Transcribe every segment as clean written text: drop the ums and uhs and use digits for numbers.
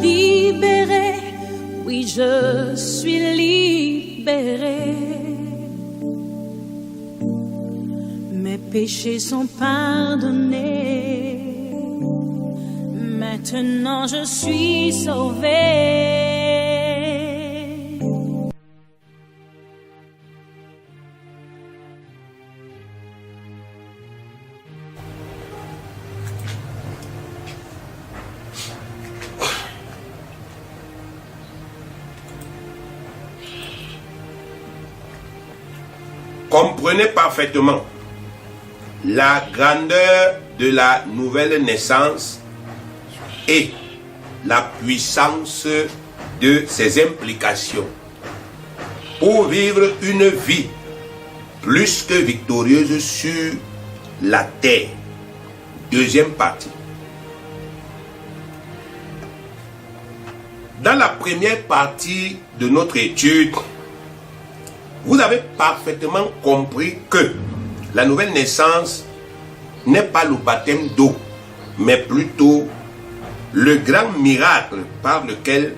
Libéré, oui, je suis libéré. Mes péchés sont pardonnés. Maintenant je suis sauvé. Comprenez parfaitement la grandeur de la nouvelle naissance et la puissance de ses implications pour vivre une vie plus que victorieuse sur la terre. Deuxième partie. Dans la première partie de notre étude, vous avez parfaitement compris que la nouvelle naissance n'est pas le baptême d'eau, mais plutôt le grand miracle par lequel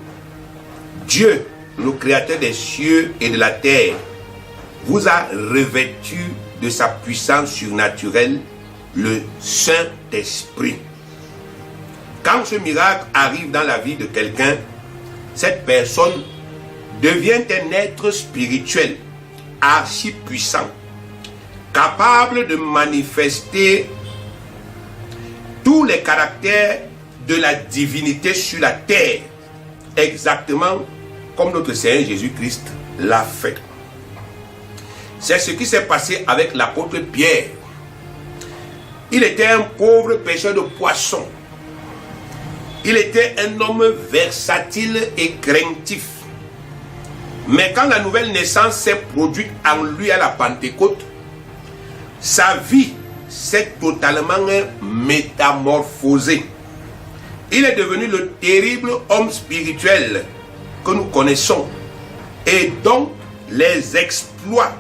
Dieu, le créateur des cieux et de la terre, vous a revêtu de sa puissance surnaturelle, le Saint-Esprit. Quand ce miracle arrive dans la vie de quelqu'un, cette personne devient un être spirituel, archi puissant, capable de manifester tous les caractères de la divinité sur la terre, exactement comme notre Seigneur Jésus-Christ l'a fait. C'est ce qui s'est passé avec l'apôtre Pierre. Il était un pauvre pêcheur de poissons. Il était un homme versatile et craintif. Mais quand la nouvelle naissance s'est produite en lui à la Pentecôte, sa vie s'est totalement métamorphosée. Il est devenu le terrible homme spirituel que nous connaissons. Et donc, les exploits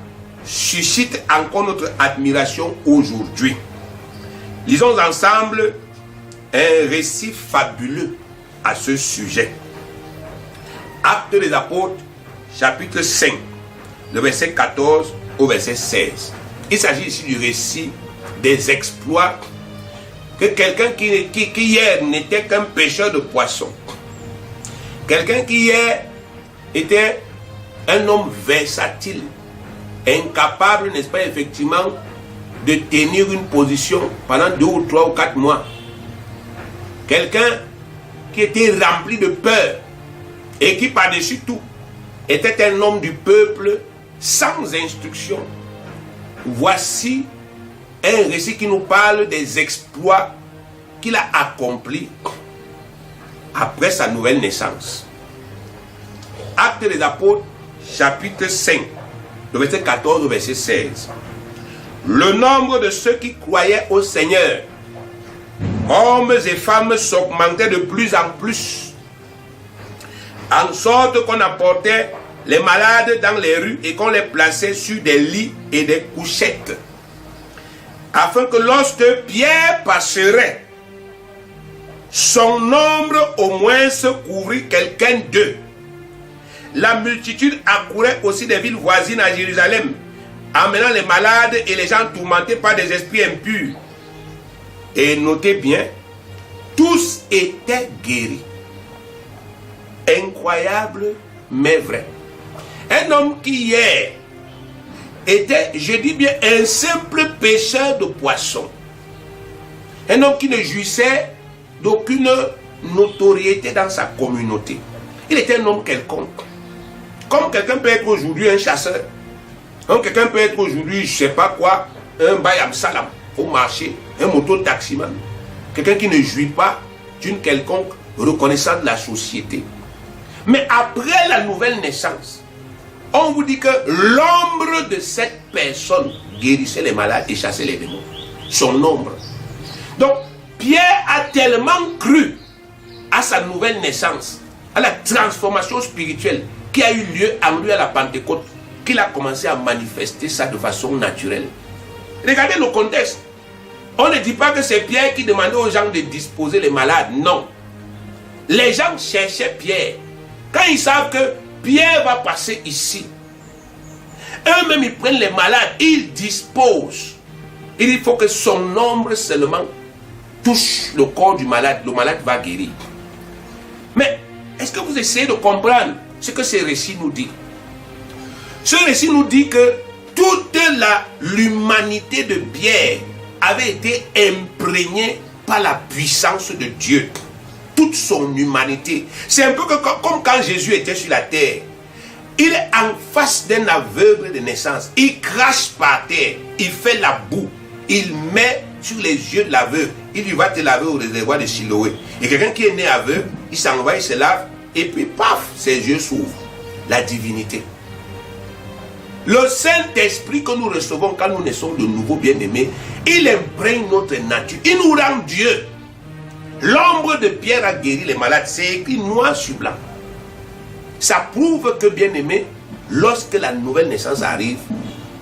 suscitent encore notre admiration aujourd'hui. Lisons ensemble un récit fabuleux à ce sujet. Actes des Apôtres, chapitre 5, le verset 14 au verset 16. Il s'agit ici du récit des exploits que quelqu'un qui hier n'était qu'un pêcheur de poissons, quelqu'un qui hier était un homme versatile, incapable, n'est-ce pas, effectivement, de tenir une position pendant 2 ou 3 ou 4 mois. Quelqu'un qui était rempli de peur et qui, par-dessus tout, était un homme du peuple sans instruction. Voici un récit qui nous parle des exploits qu'il a accomplis après sa nouvelle naissance. Actes des Apôtres, chapitre 5, le verset 14 au verset 16. Le nombre de ceux qui croyaient au Seigneur, hommes et femmes, s'augmentait de plus en plus, en sorte qu'on apportait les malades dans les rues et qu'on les plaçait sur des lits et des couchettes, afin que lorsque Pierre passerait, son nombre au moins se couvrit quelqu'un d'eux. La multitude accourait aussi des villes voisines à Jérusalem, emmenant les malades et les gens tourmentés par des esprits impurs. Et notez bien, tous étaient guéris. Incroyable, mais vrai. Un homme qui hier était, je dis bien, un simple pêcheur de poissons. Un homme qui ne jouissait d'aucune notoriété dans sa communauté. Il était un homme quelconque. Comme quelqu'un peut être aujourd'hui un chasseur. Comme quelqu'un peut être aujourd'hui, je ne sais pas quoi, un bayam salam au marché, un moto-taximan. Quelqu'un qui ne jouit pas d'une quelconque reconnaissance de la société. Mais après la nouvelle naissance, on vous dit que l'ombre de cette personne guérissait les malades et chassait les démons. Son ombre. Donc, Pierre a tellement cru à sa nouvelle naissance, à la transformation spirituelle qui a eu lieu en lui à la Pentecôte, qu'il a commencé à manifester ça de façon naturelle. Regardez le contexte. On ne dit pas que c'est Pierre qui demandait aux gens de disposer les malades. Non. Les gens cherchaient Pierre. Quand ils savent que Pierre va passer ici, eux-mêmes ils prennent les malades, ils disposent. Il faut que son ombre seulement touche le corps du malade va guérir. Mais est-ce que vous essayez de comprendre ce que ce récit nous dit? Ce récit nous dit que toute l'humanité de Pierre avait été imprégnée par la puissance de Dieu. Toute son humanité. C'est un peu comme quand Jésus était sur la terre. Il est en face d'un aveugle de naissance. Il crache par terre. Il fait la boue. Il met sur les yeux de l'aveugle. Il lui va te laver au réservoir de Siloé. Et quelqu'un qui est né aveugle, il s'en va, il se lave. Et puis paf, ses yeux s'ouvrent. La divinité. Le Saint-Esprit que nous recevons quand nous naissons de nouveau bien-aimés, il imprègne notre nature. Il nous rend Dieu. L'ombre de Pierre a guéri les malades. C'est écrit noir sur blanc. Ça prouve que, bien-aimés, lorsque la nouvelle naissance arrive,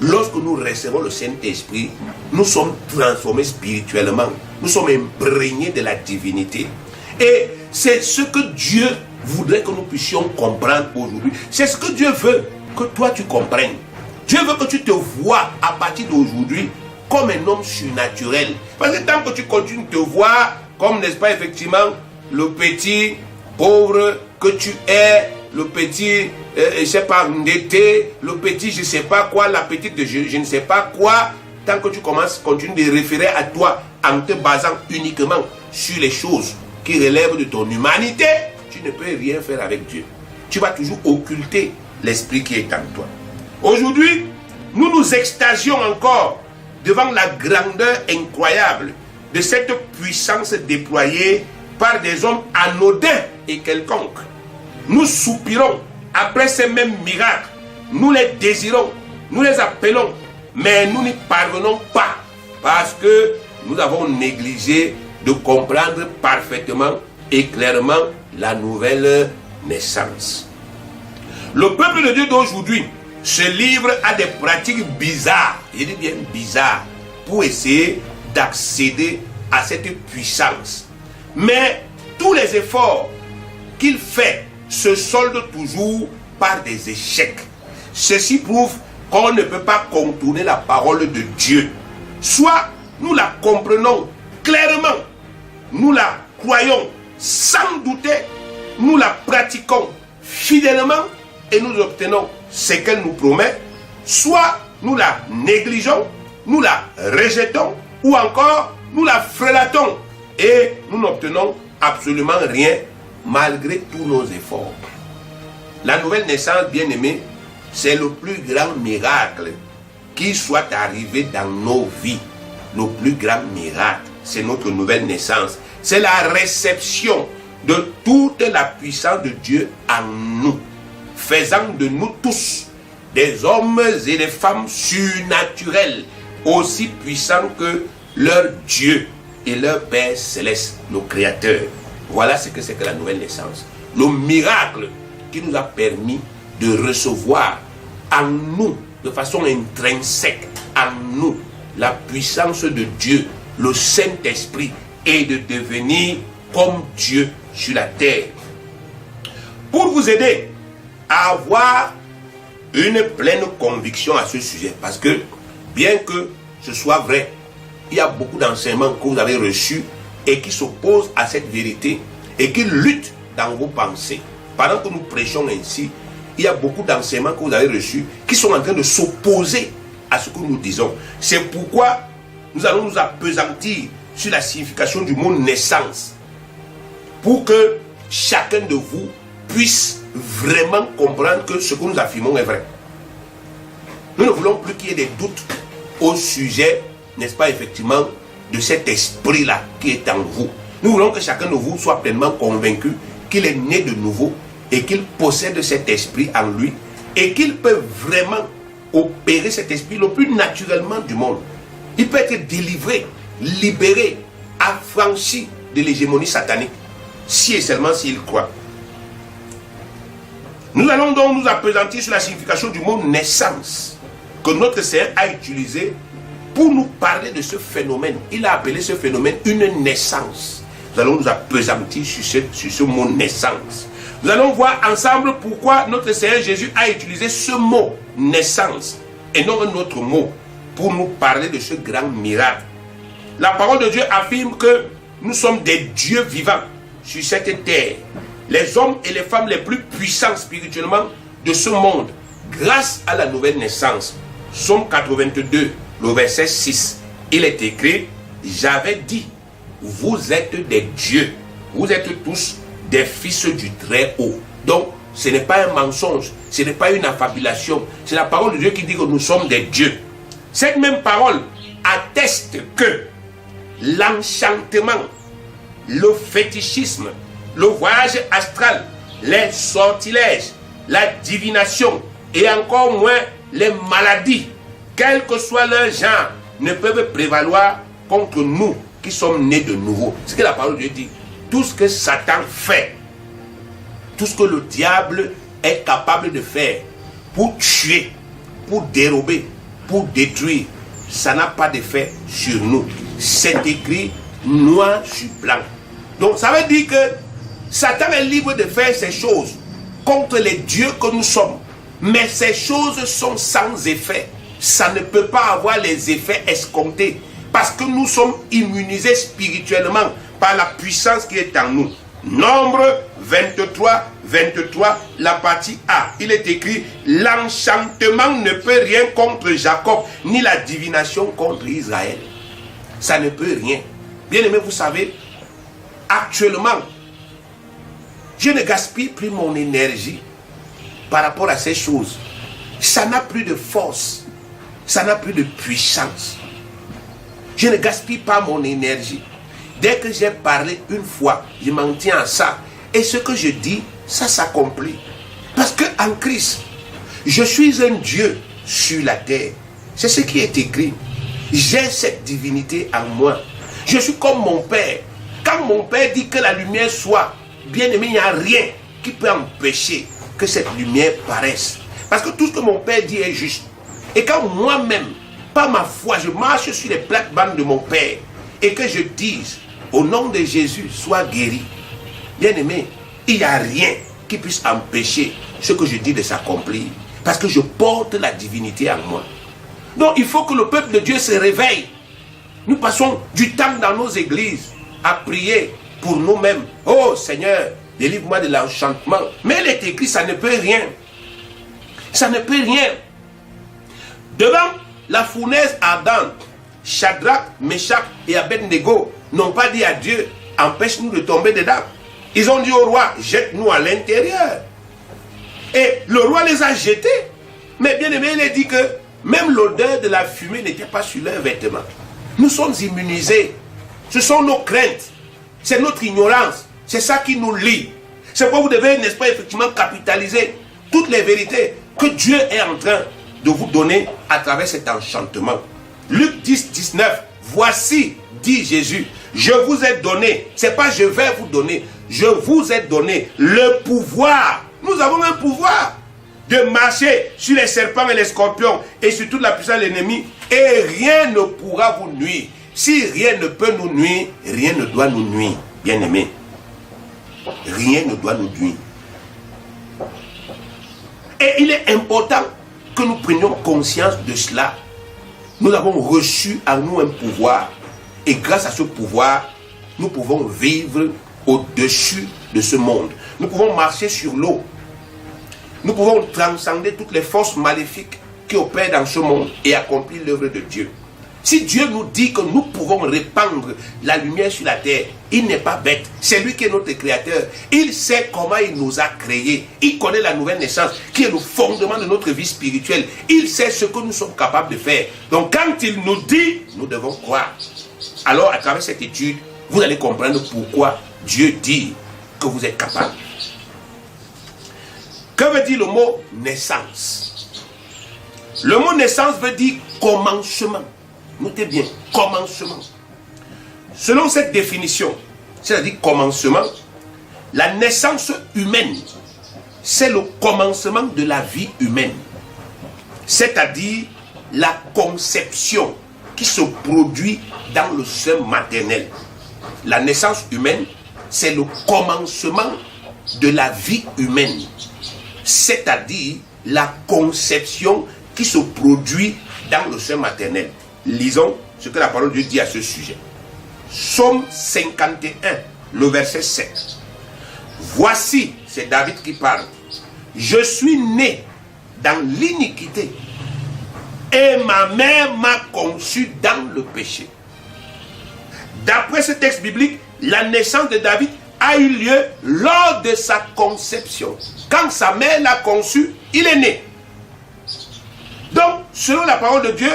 lorsque nous recevons le Saint-Esprit, nous sommes transformés spirituellement. Nous sommes imprégnés de la divinité. Et c'est ce que Dieu voudrait que nous puissions comprendre aujourd'hui. C'est ce que Dieu veut que toi tu comprennes. Dieu veut que tu te vois à partir d'aujourd'hui comme un homme surnaturel. Parce que tant que tu continues de te voir comme, n'est-ce pas, effectivement, le petit pauvre que tu es, le petit, je ne sais pas, endetté, le petit, je ne sais pas quoi, la petite, je ne sais pas quoi, tant que tu continues de référer à toi en te basant uniquement sur les choses qui relèvent de ton humanité, tu ne peux rien faire avec Dieu. Tu vas toujours occulter l'esprit qui est en toi. Aujourd'hui, nous nous extasions encore devant la grandeur incroyable de cette puissance déployée par des hommes anodins et quelconques. Nous soupirons après ces mêmes miracles. Nous les désirons, nous les appelons, mais nous n'y parvenons pas parce que nous avons négligé de comprendre parfaitement et clairement la nouvelle naissance. Le peuple de Dieu d'aujourd'hui se livre à des pratiques bizarres, je dis bien bizarres, pour essayer d'accéder à cette puissance. Mais tous les efforts qu'il fait se soldent toujours par des échecs. Ceci prouve qu'on ne peut pas contourner la parole de Dieu. Soit nous la comprenons clairement, nous la croyons sans douter, nous la pratiquons fidèlement et nous obtenons ce qu'elle nous promet, soit nous la négligeons, nous la rejetons, ou encore nous la frelatons et nous n'obtenons absolument rien malgré tous nos efforts. La nouvelle naissance, bien-aimée, c'est le plus grand miracle qui soit arrivé dans nos vies. Le plus grand miracle, c'est notre nouvelle naissance. C'est la réception de toute la puissance de Dieu en nous, faisant de nous tous des hommes et des femmes surnaturels, aussi puissants que leur Dieu et leur Père céleste, le Créateur. Voilà ce que c'est que la nouvelle naissance. Le miracle qui nous a permis de recevoir en nous, de façon intrinsèque, en nous, la puissance de Dieu, le Saint-Esprit, et de devenir comme Dieu sur la terre. Pour vous aider à avoir une pleine conviction à ce sujet, parce que bien que ce soit vrai, il y a beaucoup d'enseignements que vous avez reçus et qui s'opposent à cette vérité et qui luttent dans vos pensées. Pendant que nous prêchons ainsi, il y a beaucoup d'enseignements que vous avez reçus qui sont en train de s'opposer à ce que nous disons. C'est pourquoi nous allons nous appesantir sur la signification du mot naissance, pour que chacun de vous puisse vraiment comprendre que ce que nous affirmons est vrai. Nous ne voulons plus qu'il y ait des doutes au sujet, n'est-ce pas, effectivement, de cet esprit-là qui est en vous. Nous voulons que chacun de vous soit pleinement convaincu qu'il est né de nouveau et qu'il possède cet esprit en lui et qu'il peut vraiment opérer cet esprit le plus naturellement du monde. Il peut être délivré, libéré, affranchi de l'hégémonie satanique. si et seulement s'il croit. Nous allons donc nous appesantir sur la signification du mot naissance que notre Seigneur a utilisé pour nous parler de ce phénomène. Il a appelé ce phénomène une naissance. Nous allons nous appesantir sur ce mot naissance. Nous allons voir ensemble pourquoi notre Seigneur Jésus a utilisé ce mot naissance et non un autre mot pour nous parler de ce grand miracle. La parole de Dieu affirme que nous sommes des dieux vivants sur cette terre. Les hommes et les femmes les plus puissants spirituellement de ce monde grâce à la nouvelle naissance. Psaume 82, le verset 6. Il est écrit, j'avais dit, vous êtes des dieux. Vous êtes tous des fils du Très-Haut. Donc, ce n'est pas un mensonge, ce n'est pas une affabulation. C'est la parole de Dieu qui dit que nous sommes des dieux. Cette même parole atteste que l'enchantement, le fétichisme, le voyage astral, les sortilèges, la divination et encore moins les maladies, quel que soit leur genre, ne peuvent prévaloir contre nous qui sommes nés de nouveau. C'est ce que la parole de Dieu dit. Tout ce que Satan fait, tout ce que le diable est capable de faire pour tuer, pour dérober, pour détruire, ça n'a pas d'effet sur nous. C'est écrit noir sur blanc. Donc ça veut dire que Satan est libre de faire ces choses contre les dieux que nous sommes. Mais ces choses sont sans effet. Ça ne peut pas avoir les effets escomptés. Parce que nous sommes immunisés spirituellement par la puissance qui est en nous. Nombre 23, 23, la partie A. Il est écrit, l'enchantement ne peut rien contre Jacob, ni la divination contre Israël. Ça ne peut rien. Bien aimé, vous savez, actuellement, je ne gaspille plus mon énergie par rapport à ces choses. Ça n'a plus de force. Ça n'a plus de puissance. Je ne gaspille pas mon énergie. Dès que j'ai parlé une fois, je m'en tiens à ça. Et ce que je dis, ça s'accomplit. Parce qu'en Christ, je suis un Dieu sur la terre. C'est ce qui est écrit. J'ai cette divinité en moi. Je suis comme mon Père. Quand mon Père dit que la lumière soit, bien aimé, il n'y a rien qui peut empêcher que cette lumière paraisse. Parce que tout ce que mon Père dit est juste. Et quand moi-même, par ma foi, je marche sur les plates-bandes de mon Père et que je dise, au nom de Jésus, sois guéri. Bien aimé, il n'y a rien qui puisse empêcher ce que je dis de s'accomplir. Parce que je porte la divinité en moi. Donc il faut que le peuple de Dieu se réveille. Nous passons du temps dans nos églises à prier pour nous-mêmes. Oh Seigneur, délivre-moi de l'enchantement. Mais il est écrit, ça ne peut rien. Ça ne peut rien. Devant la fournaise ardente, Shadrach, Meshach et Abednego n'ont pas dit à Dieu, empêche-nous de tomber dedans. Ils ont dit au roi, jette-nous à l'intérieur. Et le roi les a jetés. Mais bien aimé, il a dit que même l'odeur de la fumée n'était pas sur leurs vêtements. Nous sommes immunisés. Ce sont nos craintes. C'est notre ignorance. C'est ça qui nous lie. C'est pourquoi vous devez, n'est-ce pas, effectivement capitaliser toutes les vérités que Dieu est en train de vous donner à travers cet enchantement. Luc 10, 19. Voici, dit Jésus, je vous ai donné, c'est pas je vais vous donner, je vous ai donné le pouvoir. Nous avons un pouvoir de marcher sur les serpents et les scorpions et sur toute la puissance de l'ennemi et rien ne pourra vous nuire. Si rien ne peut nous nuire, rien ne doit nous nuire, bien aimé. Rien ne doit nous nuire. Et il est important que nous prenions conscience de cela. Nous avons reçu en nous un pouvoir et grâce à ce pouvoir, nous pouvons vivre au-dessus de ce monde. Nous pouvons marcher sur l'eau. Nous pouvons transcender toutes les forces maléfiques qui opèrent dans ce monde et accomplir l'œuvre de Dieu. Si Dieu nous dit que nous pouvons répandre la lumière sur la terre, il n'est pas bête. C'est lui qui est notre créateur. Il sait comment il nous a créés. Il connaît la nouvelle naissance qui est le fondement de notre vie spirituelle. Il sait ce que nous sommes capables de faire. Donc quand il nous dit, nous devons croire. Alors à travers cette étude, vous allez comprendre pourquoi Dieu dit que vous êtes capable. Que veut dire le mot naissance? Le mot naissance veut dire commencement. Notez bien, commencement. Selon cette définition, c'est-à-dire commencement, la naissance humaine, c'est le commencement de la vie humaine. C'est-à-dire la conception qui se produit dans le sein maternel. La naissance humaine, c'est le commencement de la vie humaine. C'est-à-dire la conception qui se produit dans le sein maternel. Lisons ce que la parole de Dieu dit à ce sujet. Psaume 51, le verset 7. Voici, c'est David qui parle. Je suis né dans l'iniquité et ma mère m'a conçu dans le péché. D'après ce texte biblique, la naissance de David a eu lieu lors de sa conception. Quand sa mère l'a conçu, il est né. Donc, selon la parole de Dieu,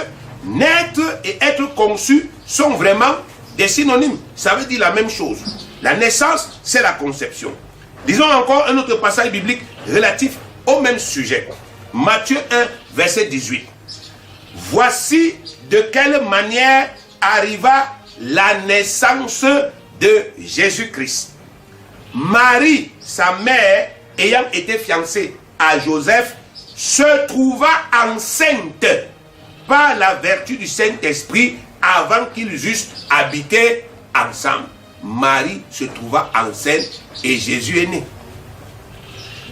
naître et être conçu sont vraiment des synonymes. Ça veut dire la même chose. La naissance, c'est la conception. Disons encore un autre passage biblique relatif au même sujet. Matthieu 1, verset 18. Voici de quelle manière arriva la naissance de Jésus-Christ. Marie, sa mère, ayant été fiancée à Joseph, se trouva enceinte par la vertu du Saint-Esprit avant qu'ils eussent habité ensemble. Marie se trouva enceinte et Jésus est né.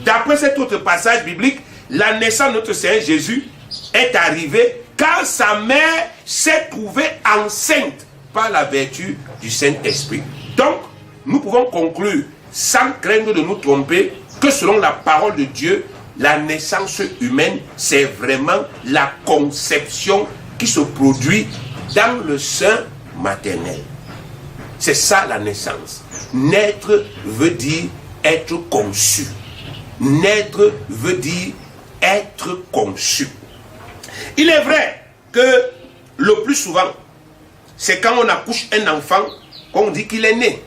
D'après cet autre passage biblique, la naissance de notre Seigneur Jésus est arrivée quand sa mère s'est trouvée enceinte par la vertu du Saint-Esprit. Donc, nous pouvons conclure, sans craindre de nous tromper, que selon la parole de Dieu, la naissance humaine, c'est vraiment la conception qui se produit dans le sein maternel. C'est ça la naissance. Naître veut dire être conçu. Naître veut dire être conçu. Il est vrai que le plus souvent, c'est quand on accouche un enfant qu'on dit qu'il est né.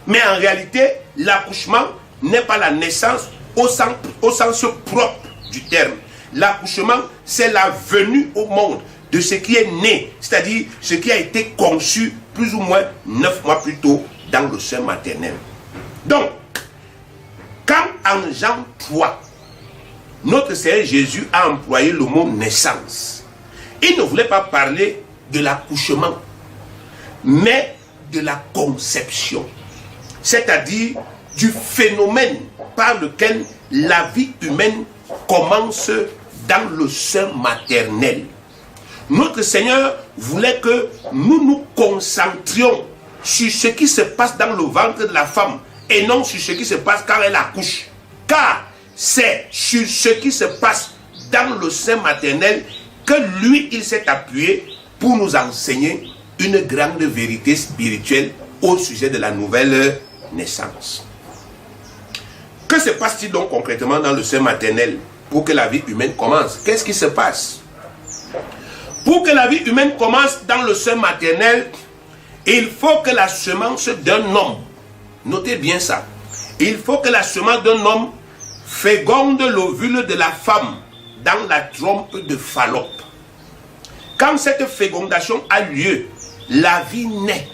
Mais en réalité, l'accouchement n'est pas la naissance au sens propre du terme. L'accouchement, c'est la venue au monde de ce qui est né, c'est-à-dire ce qui a été conçu plus ou moins 9 mois plus tôt dans le sein maternel. Donc, quand en Jean 3, notre Seigneur Jésus a employé le mot naissance, il ne voulait pas parler de l'accouchement, mais de la conception, c'est-à-dire du phénomène par lequel la vie humaine commence dans le sein maternel. Notre Seigneur voulait que nous nous concentrions sur ce qui se passe dans le ventre de la femme et non sur ce qui se passe quand elle accouche. Car c'est sur ce qui se passe dans le sein maternel que lui, il s'est appuyé pour nous enseigner une grande vérité spirituelle au sujet de la nouvelle naissance. Que se passe-t-il donc concrètement dans le sein maternel pour que la vie humaine commence? Qu'est-ce qui se passe? Pour que la vie humaine commence dans le sein maternel, il faut que la semence d'un homme, notez bien ça, il faut que la semence d'un homme féconde l'ovule de la femme dans la trompe de Fallope. Quand cette fécondation a lieu, la vie naît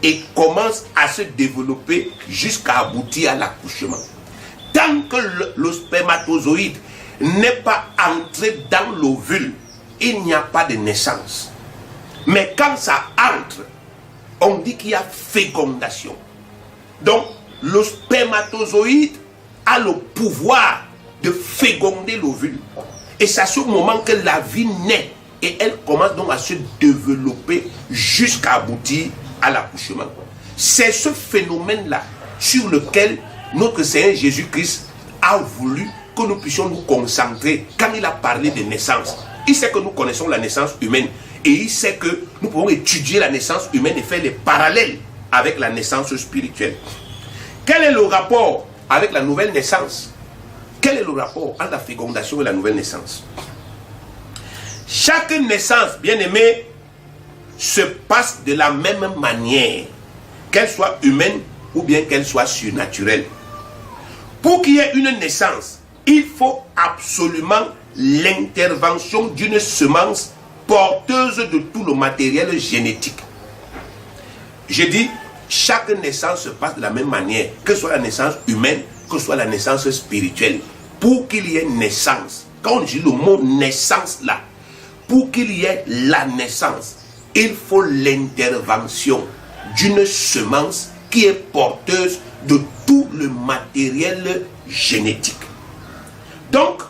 et commence à se développer jusqu'à aboutir à l'accouchement. Tant que le spermatozoïde n'est pas entré dans l'ovule, il n'y a pas de naissance. Mais quand ça entre, on dit qu'il y a fécondation. Donc, le spermatozoïde a le pouvoir de féconder l'ovule. Et c'est à ce moment que la vie naît et elle commence donc à se développer jusqu'à aboutir à l'accouchement. C'est ce phénomène-là sur lequel notre Seigneur Jésus-Christ a voulu que nous puissions nous concentrer quand il a parlé de naissance. Il sait que nous connaissons la naissance humaine et il sait que nous pouvons étudier la naissance humaine et faire les parallèles avec la naissance spirituelle. Quel est le rapport avec la nouvelle naissance? Quel est le rapport entre la fécondation et la nouvelle naissance? Chaque naissance, bien-aimée, se passe de la même manière, qu'elle soit humaine ou bien qu'elle soit surnaturelle. Pour qu'il y ait une naissance, il faut absolument l'intervention d'une semence porteuse de tout le matériel génétique. Je dis, chaque naissance se passe de la même manière, que ce soit la naissance humaine, que ce soit la naissance spirituelle. Pour qu'il y ait naissance, quand on dit le mot naissance là, pour qu'il y ait la naissance, il faut l'intervention d'une semence qui est porteuse de tout le matériel génétique. Donc,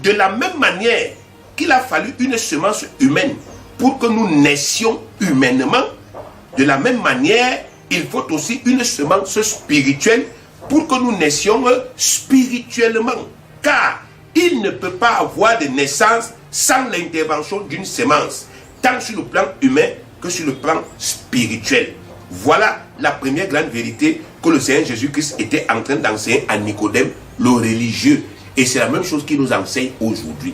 de la même manière qu'il a fallu une semence humaine pour que nous naissions humainement, de la même manière, il faut aussi une semence spirituelle pour que nous naissions spirituellement. Car il ne peut pas avoir de naissance sans l'intervention d'une semence, tant sur le plan humain que sur le plan spirituel. Voilà la première grande vérité que le Seigneur Jésus-Christ était en train d'enseigner à Nicodème, le religieux. Et c'est la même chose qu'il nous enseigne aujourd'hui.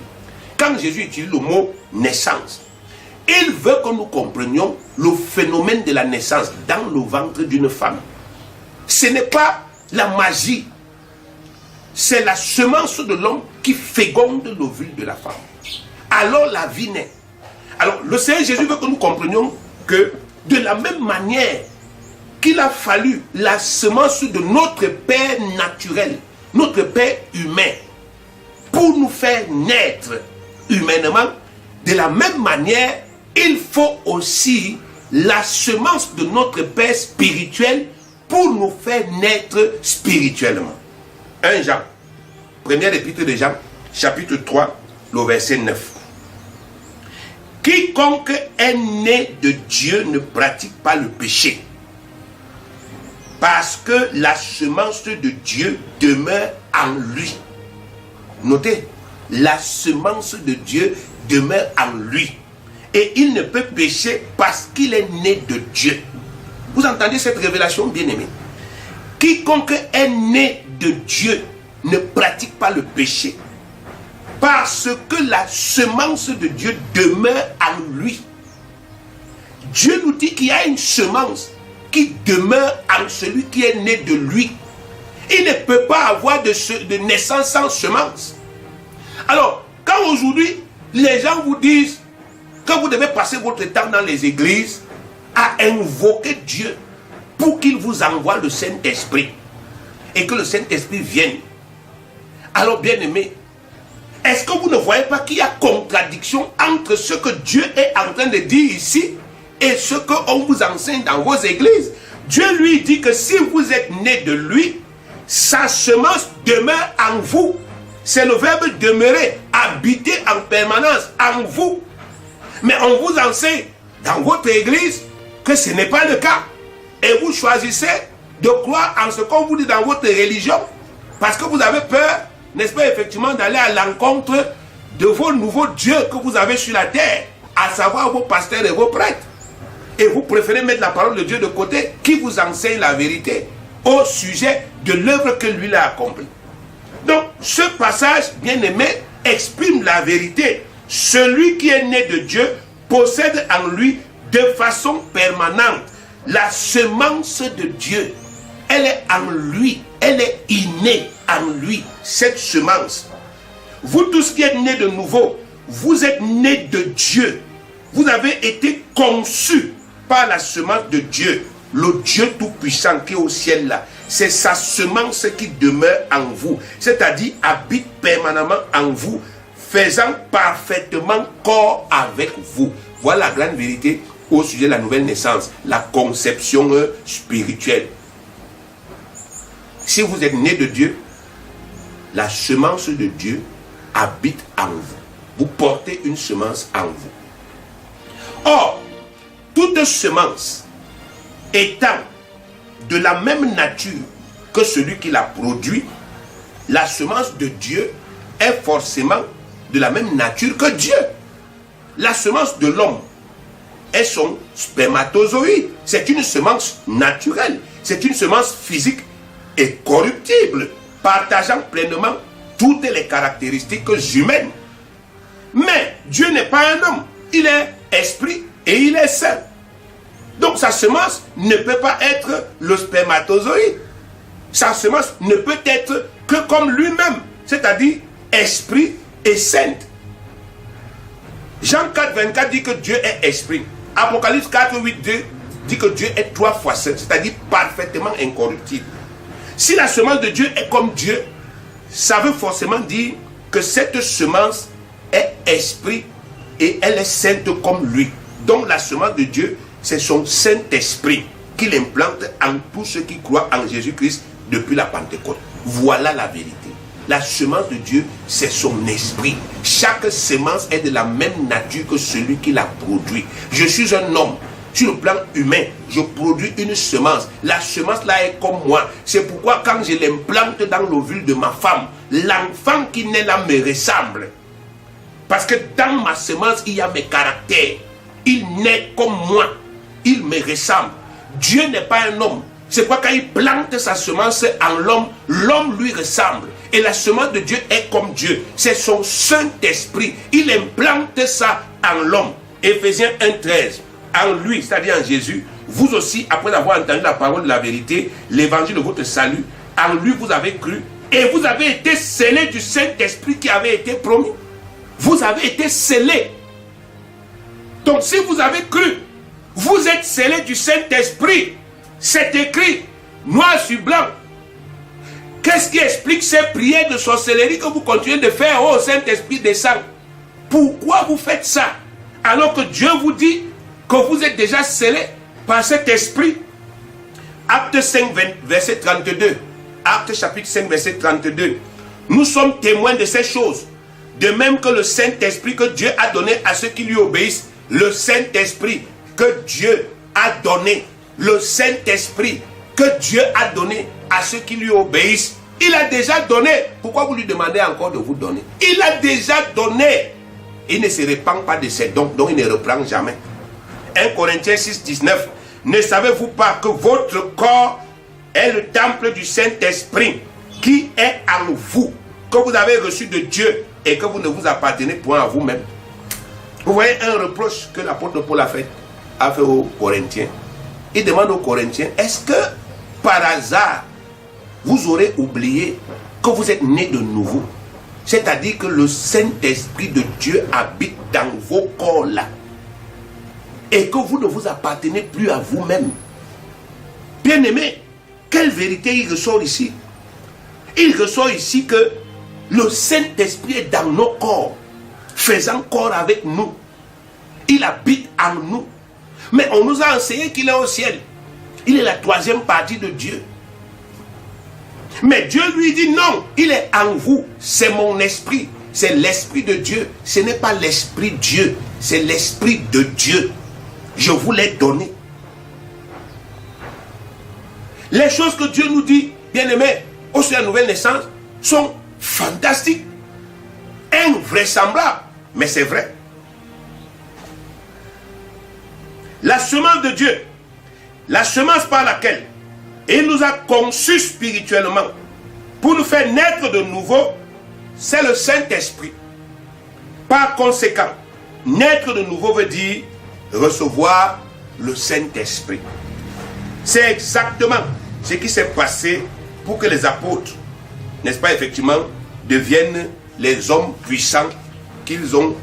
Quand Jésus utilise le mot naissance, il veut que nous comprenions le phénomène de la naissance dans le ventre d'une femme. Ce n'est pas la magie, c'est la semence de l'homme qui féconde l'ovule de la femme. Alors la vie naît. Alors le Seigneur Jésus veut que nous comprenions que de la même manière qu'il a fallu la semence de notre Père naturel, notre Père humain, pour nous faire naître humainement, de la même manière, il faut aussi la semence de notre Père spirituel pour nous faire naître spirituellement. 1 Jean, première épître de Jean, chapitre 3, le verset 9. Quiconque est né de Dieu ne pratique pas le péché, parce que la semence de Dieu demeure en lui. Notez, la semence de Dieu demeure en lui. Et il ne peut pécher parce qu'il est né de Dieu. Vous entendez cette révélation, bien-aimée? Quiconque est né de Dieu ne pratique pas le péché, parce que la semence de Dieu demeure en lui. Dieu nous dit qu'il y a une semence qui demeure en celui qui est né de lui. Il ne peut pas avoir de naissance sans semence. Alors, quand aujourd'hui, les gens vous disent que vous devez passer votre temps dans les églises à invoquer Dieu pour qu'il vous envoie le Saint-Esprit et que le Saint-Esprit vienne. Alors, bien-aimés, est-ce que vous ne voyez pas qu'il y a contradiction entre ce que Dieu est en train de dire ici et ce qu'on vous enseigne dans vos églises? Dieu lui dit que si vous êtes né de lui, sa semence demeure en vous. C'est le verbe demeurer, habiter en permanence en vous. Mais on vous enseigne dans votre église que ce n'est pas le cas. Et vous choisissez de croire en ce qu'on vous dit dans votre religion parce que vous avez peur, n'est-ce pas, effectivement, d'aller à l'encontre de vos nouveaux dieux que vous avez sur la terre, à savoir vos pasteurs et vos prêtres. Et vous préférez mettre la parole de Dieu de côté qui vous enseigne la vérité au sujet de l'œuvre que lui a accomplie. Donc, ce passage, bien-aimé, exprime la vérité. Celui qui est né de Dieu possède en lui de façon permanente la semence de Dieu. Elle est en lui, elle est innée en lui, cette semence. Vous tous qui êtes nés de nouveau, vous êtes nés de Dieu. Vous avez été conçus par la semence de Dieu, le Dieu tout-puissant qui est au ciel là. C'est sa semence qui demeure en vous, c'est-à-dire habite permanemment en vous, faisant parfaitement corps avec vous. Voilà la grande vérité au sujet de la nouvelle naissance, la conception spirituelle. Si vous êtes né de Dieu, la semence de Dieu habite en vous. Vous portez une semence en vous. Or, toute semence étant de la même nature que celui qui l'a produit, la semence de Dieu est forcément de la même nature que Dieu. La semence de l'homme est son spermatozoïde. C'est une semence naturelle. C'est une semence physique et corruptible, partageant pleinement toutes les caractéristiques humaines. Mais Dieu n'est pas un homme. Il est esprit et il est saint. Donc sa semence ne peut pas être le spermatozoïde. Sa semence ne peut être que comme lui-même, c'est-à-dire esprit et sainte. Jean 4, 24 dit que Dieu est esprit. Apocalypse 4, 8, dit que Dieu est 3 fois saint, c'est-à-dire parfaitement incorruptible. Si la semence de Dieu est comme Dieu, ça veut forcément dire que cette semence est esprit et elle est sainte comme lui. Donc la semence de Dieu, c'est son Saint-Esprit qu'il implante en tous ceux qui croient en Jésus-Christ depuis la Pentecôte. Voilà la vérité. La semence de Dieu, c'est son esprit. Chaque semence est de la même nature que celui qui l'a produit. Je suis un homme. Sur le plan humain, je produis une semence. La semence là est comme moi. C'est pourquoi quand je l'implante dans l'ovule de ma femme, l'enfant qui naît là me ressemble. Parce que dans ma semence, il y a mes caractères. Il naît comme moi. Il me ressemble. Dieu n'est pas un homme. C'est pourquoi quand il plante sa semence en l'homme, l'homme lui ressemble. Et la semence de Dieu est comme Dieu. C'est son Saint-Esprit. Il implante ça en l'homme. Éphésiens 1,13. En lui, c'est-à-dire en Jésus, vous aussi, après avoir entendu la parole de la vérité, l'évangile de votre salut, en lui vous avez cru et vous avez été scellés du Saint-Esprit qui avait été promis. Vous avez été scellés. Donc si vous avez cru, vous êtes scellés du Saint-Esprit. C'est écrit, noir sur blanc. Qu'est-ce qui explique ces prières de sorcellerie que vous continuez de faire? Oh, Saint-Esprit descend. Pourquoi vous faites ça? Alors que Dieu vous dit que vous êtes déjà scellés par cet esprit. Acte 5, verset 32. Acte chapitre 5, verset 32. Nous sommes témoins de ces choses. De même que le Saint-Esprit que Dieu a donné à ceux qui lui obéissent. Le Saint-Esprit que Dieu a donné. Le Saint-Esprit que Dieu a donné à ceux qui lui obéissent. Il a déjà donné. Pourquoi vous lui demandez encore de vous donner? Il a déjà donné. Il ne se répand pas de ses dons, donc il ne reprend jamais. 1 Corinthiens 6, 19. Ne savez-vous pas que votre corps est le temple du Saint-Esprit qui est en vous, que vous avez reçu de Dieu et que vous ne vous appartenez point à vous-même? Vous voyez un reproche que l'apôtre Paul a fait aux Corinthiens. Il demande aux Corinthiens, est-ce que par hasard vous aurez oublié que vous êtes nés de nouveau? C'est-à-dire que le Saint-Esprit de Dieu habite dans vos corps là. Et que vous ne vous appartenez plus à vous-même. Bien-aimé, quelle vérité il ressort ici? Il ressort ici que le Saint-Esprit est dans nos corps, faisant corps avec nous. Il habite en nous. Mais on nous a enseigné qu'il est au ciel. Il est la 3e partie de Dieu. Mais Dieu lui dit non, il est en vous. C'est mon esprit. C'est l'esprit de Dieu. Ce n'est pas l'esprit Dieu. C'est l'esprit de Dieu. Je vous l'ai donné. Les choses que Dieu nous dit, bien-aimés, au sujet de la nouvelle naissance, sont fantastiques, invraisemblables, mais c'est vrai. La semence de Dieu, la semence par laquelle il nous a conçus spirituellement pour nous faire naître de nouveau, c'est le Saint-Esprit. Par conséquent, naître de nouveau veut dire recevoir le Saint-Esprit. C'est exactement ce qui s'est passé pour que les apôtres, n'est-ce pas, effectivement, deviennent les hommes puissants qu'ils ont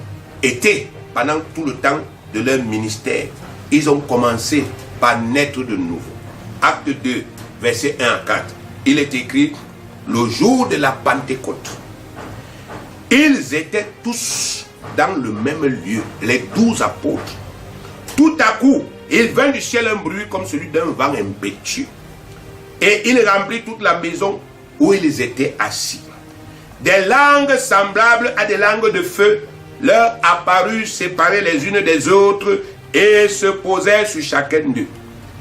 été pendant tout le temps de leur ministère. Ils ont commencé par naître de nouveau. Acte 2, verset 1 à 4. Il est écrit, le jour de la Pentecôte, ils étaient tous dans le même lieu, les 12 apôtres. Tout à coup, il vint du ciel un bruit comme celui d'un vent impétueux. Et il remplit toute la maison où ils étaient assis. Des langues semblables à des langues de feu leur apparurent séparées les unes des autres et se posèrent sur chacun d'eux.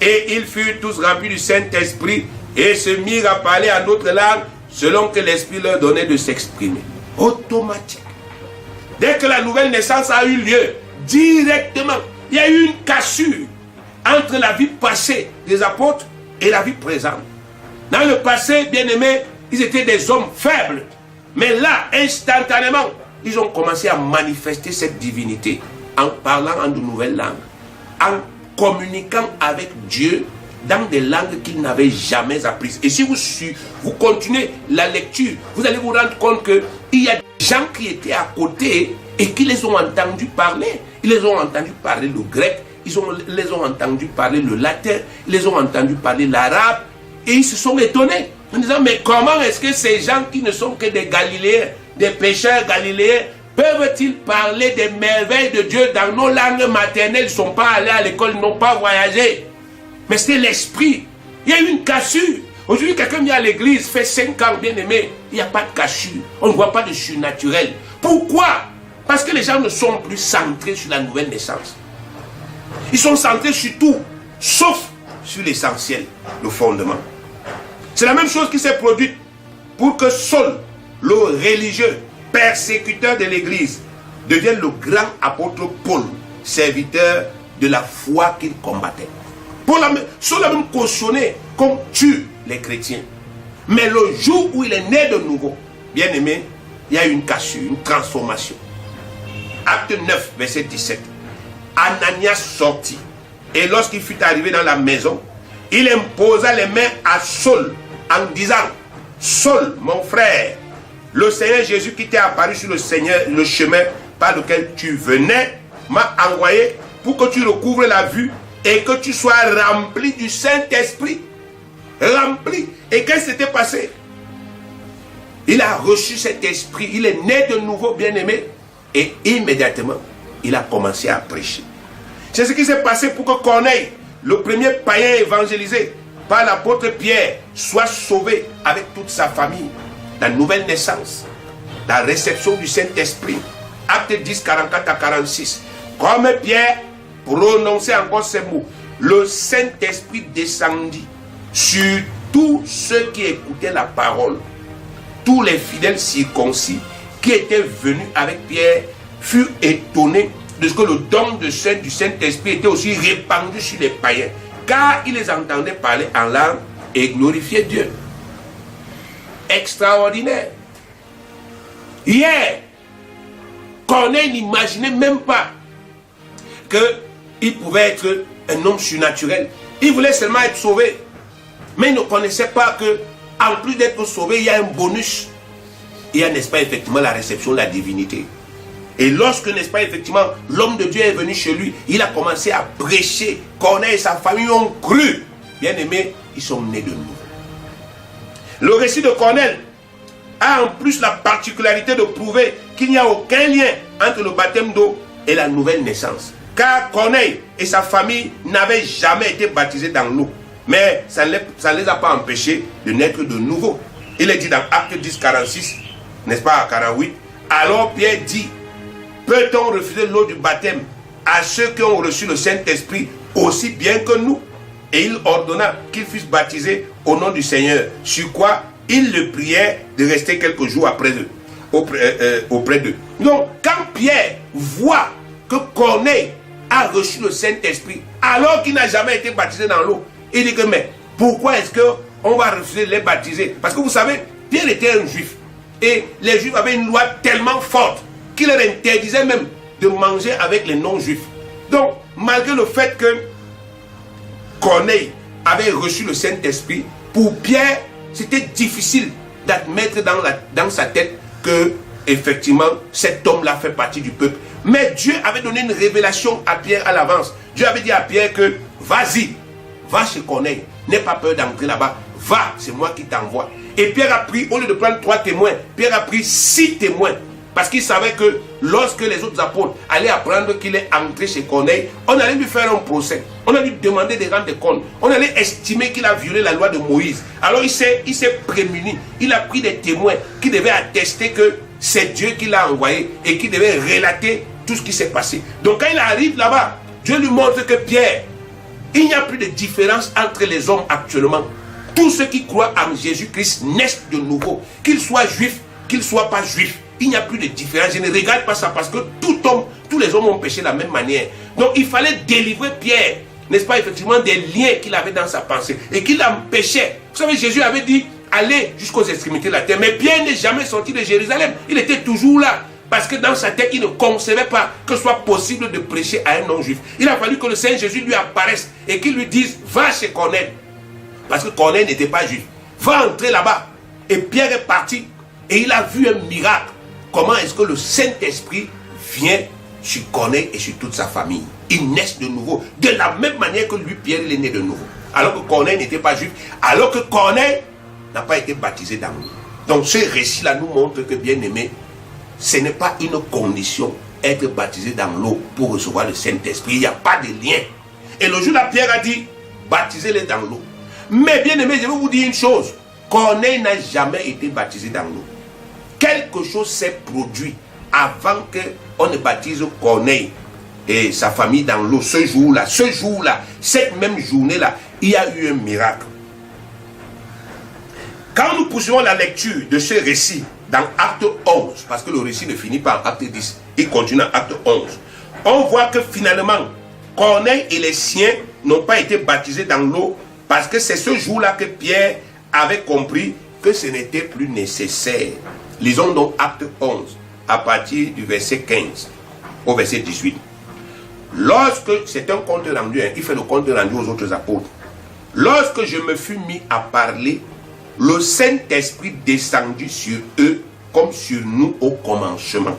Et ils furent tous remplis du Saint-Esprit et se mirent à parler en d'autres langues selon que l'Esprit leur donnait de s'exprimer. Automatique. Dès que la nouvelle naissance a eu lieu, directement, il y a eu une cassure entre la vie passée des apôtres et la vie présente. Dans le passé, bien aimés, ils étaient des hommes faibles. Mais là, instantanément, ils ont commencé à manifester cette divinité en parlant en de nouvelles langues, en communiquant avec Dieu dans des langues qu'ils n'avaient jamais apprises. Et si vous continuez la lecture, vous allez vous rendre compte qu'il y a des gens qui étaient à côté et qui les ont entendus parler. Ils les ont entendus parler le grec, les ont entendus parler le latin, ils les ont entendus parler l'arabe, et ils se sont étonnés en disant, mais comment est-ce que ces gens qui ne sont que des Galiléens, des pêcheurs galiléens, peuvent-ils parler des merveilles de Dieu dans nos langues maternelles? Ils ne sont pas allés à l'école, ils n'ont pas voyagé. Mais c'était l'esprit. Il y a eu une cassure. Aujourd'hui, quelqu'un vient à l'église, fait 5 ans, bien aimé, il n'y a pas de cassure. On ne voit pas de surnaturel. Pourquoi? Parce que les gens ne sont plus centrés sur la nouvelle naissance. Ils sont centrés sur tout, sauf sur l'essentiel, le fondement. C'est la même chose qui s'est produite pour que Saul, le religieux, persécuteur de l'église, devienne le grand apôtre Paul, serviteur de la foi qu'il combattait. Saul a même cautionné qu'on tue les chrétiens. Mais le jour où il est né de nouveau, bien aimé, il y a eu une cassure, une transformation. Acte 9, verset 17. Ananias sortit, et lorsqu'il fut arrivé dans la maison, il imposa les mains à Saul en disant, Saul, mon frère, le Seigneur Jésus qui t'est apparu sur le chemin par lequel tu venais, m'a envoyé pour que tu recouvres la vue et que tu sois rempli du Saint-Esprit. Rempli. Et qu'est-ce qui s'était passé? Il a reçu cet esprit, il est né de nouveau, bien-aimé, et immédiatement, il a commencé à prêcher. C'est ce qui s'est passé pour que Corneille, le premier païen évangélisé par l'apôtre Pierre, soit sauvé avec toute sa famille. La nouvelle naissance, la réception du Saint-Esprit. Acte 10, 44 à 46. Comme Pierre prononçait encore ces mots, le Saint-Esprit descendit sur tous ceux qui écoutaient la parole. Tous les fidèles circoncis qui étaient venus avec Pierre furent étonnés de ce que le don du Saint-Esprit était aussi répandu sur les païens, car ils les entendaient parler en langue et glorifier Dieu. Extraordinaire. Hier, Corneille n'imaginait même pas qu'il pouvait être un homme surnaturel. Il voulait seulement être sauvé. Mais il ne connaissait pas que, en plus d'être sauvé, il y a un bonus. Il y a, n'est-ce pas, effectivement, la réception de la divinité. Et lorsque, n'est-ce pas, effectivement, l'homme de Dieu est venu chez lui, il a commencé à prêcher. Corneille et sa famille ont cru. Bien aimés, ils sont nés de nouveau. Le récit de Corneille a en plus la particularité de prouver qu'il n'y a aucun lien entre le baptême d'eau et la nouvelle naissance. Car Corneille et sa famille n'avaient jamais été baptisés dans l'eau. Mais ça ne les a pas empêchés de naître de nouveau. Il est dit dans Acte 10, 46, n'est-ce pas, à 48. Alors Pierre dit, peut-on refuser l'eau du baptême à ceux qui ont reçu le Saint-Esprit aussi bien que nous? Et il ordonna qu'ils fussent baptisés au nom du Seigneur. Sur quoi il le priait de rester quelques jours auprès d'eux. Donc, quand Pierre voit que Corneille a reçu le Saint-Esprit, alors qu'il n'a jamais été baptisé dans l'eau, il dit que, mais pourquoi est-ce qu'on va refuser de les baptiser? Parce que vous savez, Pierre était un juif. Et les juifs avaient une loi tellement forte qu'il leur interdisait même de manger avec les non-juifs. Donc, malgré le fait que Corneille avait reçu le Saint-Esprit, pour Pierre, c'était difficile d'admettre dans sa tête que, effectivement, cet homme-là fait partie du peuple. Mais Dieu avait donné une révélation à Pierre à l'avance. Dieu avait dit à Pierre que, vas-y, va chez Corneille, n'aie pas peur d'entrer là-bas, va, c'est moi qui t'envoie. Et Pierre a pris, au lieu de prendre 3 témoins, Pierre a pris 6 témoins. Parce qu'il savait que lorsque les autres apôtres allaient apprendre qu'il est entré chez Corneille, on allait lui faire un procès. On allait lui demander de rendre compte. On allait estimer qu'il a violé la loi de Moïse. Alors il s'est prémuni. Il a pris des témoins qui devaient attester que c'est Dieu qui l'a envoyé et qui devait relater tout ce qui s'est passé. Donc quand il arrive là-bas, Dieu lui montre que Pierre, il n'y a plus de différence entre les hommes actuellement. Tous ceux qui croient en Jésus-Christ naissent de nouveau. Qu'ils soient juifs, qu'ils ne soient pas juifs. Il n'y a plus de différence. Je ne regarde pas ça parce que tous les hommes ont péché de la même manière. Donc il fallait délivrer Pierre, n'est-ce pas, effectivement, des liens qu'il avait dans sa pensée et qu'il empêchait. Vous savez, Jésus avait dit, allez jusqu'aux extrémités de la terre. Mais Pierre n'est jamais sorti de Jérusalem. Il était toujours là. Parce que dans sa tête, il ne concevait pas que ce soit possible de prêcher à un non-juif. Il a fallu que le Seigneur Jésus lui apparaisse et qu'il lui dise, va chez Corneille. Parce que Corneille n'était pas juif. Va entrer là-bas. Et Pierre est parti et il a vu un miracle. Comment est-ce que le Saint-Esprit vient sur Corneille et sur toute sa famille. Ils naissent de nouveau, de la même manière que lui, Pierre, il est né de nouveau. Alors que Corneille n'était pas juif, alors que Corneille n'a pas été baptisé dans l'eau. Donc ce récit-là nous montre que, bien aimé, ce n'est pas une condition être baptisé dans l'eau pour recevoir le Saint-Esprit. Il n'y a pas de lien. Et le jour là, Pierre a dit, baptisez-les dans l'eau. Mais bien aimé, je vais vous dire une chose. Corneille n'a jamais été baptisé dans l'eau. Quelque chose s'est produit avant qu'on ne baptise Corneille et sa famille dans l'eau. Ce jour-là, cette même journée-là, il y a eu un miracle. Quand nous poursuivons la lecture de ce récit dans Acte 11, parce que le récit ne finit pas en Acte 10, il continue en Acte 11, on voit que finalement, Corneille et les siens n'ont pas été baptisés dans l'eau parce que c'est ce jour-là que Pierre avait compris que ce n'était plus nécessaire. Lisons donc Acte 11, à partir du verset 15 au verset 18. Lorsque, c'est un compte rendu, il fait le compte rendu aux autres apôtres. Lorsque je me fus mis à parler, le Saint-Esprit descendit sur eux comme sur nous au commencement.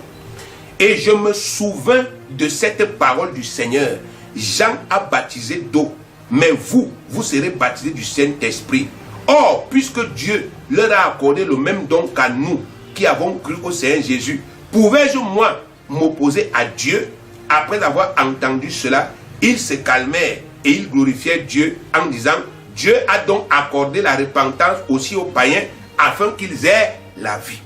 Et je me souvins de cette parole du Seigneur. Jean a baptisé d'eau, mais vous serez baptisés du Saint-Esprit. Or, puisque Dieu leur a accordé le même don qu'à nous, qui avons cru au Seigneur Jésus, pouvais-je moi m'opposer à Dieu? Après avoir entendu cela, ils se calmèrent et ils glorifièrent Dieu en disant, Dieu a donc accordé la repentance aussi aux païens afin qu'ils aient la vie.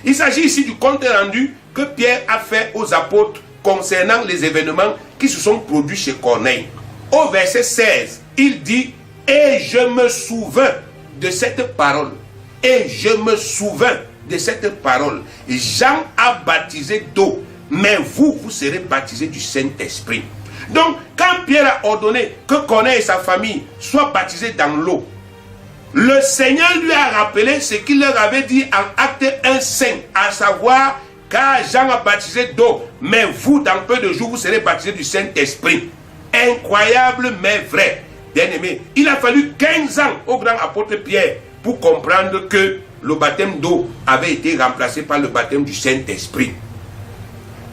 Il s'agit ici du compte rendu que Pierre a fait aux apôtres concernant les événements qui se sont produits chez Corneille. Au verset 16, il dit, et je me souvins de cette parole. Et je me souvins de cette parole. Jean a baptisé d'eau, mais vous serez baptisés du Saint-Esprit. Donc, quand Pierre a ordonné que Corneille et sa famille soient baptisés dans l'eau, le Seigneur lui a rappelé ce qu'il leur avait dit en Acte 1:5, à savoir, car Jean a baptisé d'eau, mais vous, dans peu de jours, vous serez baptisés du Saint-Esprit. Incroyable, mais vrai. Bien-aimé, il a fallu 15 ans au grand apôtre Pierre pour comprendre que le baptême d'eau avait été remplacé par le baptême du Saint-Esprit.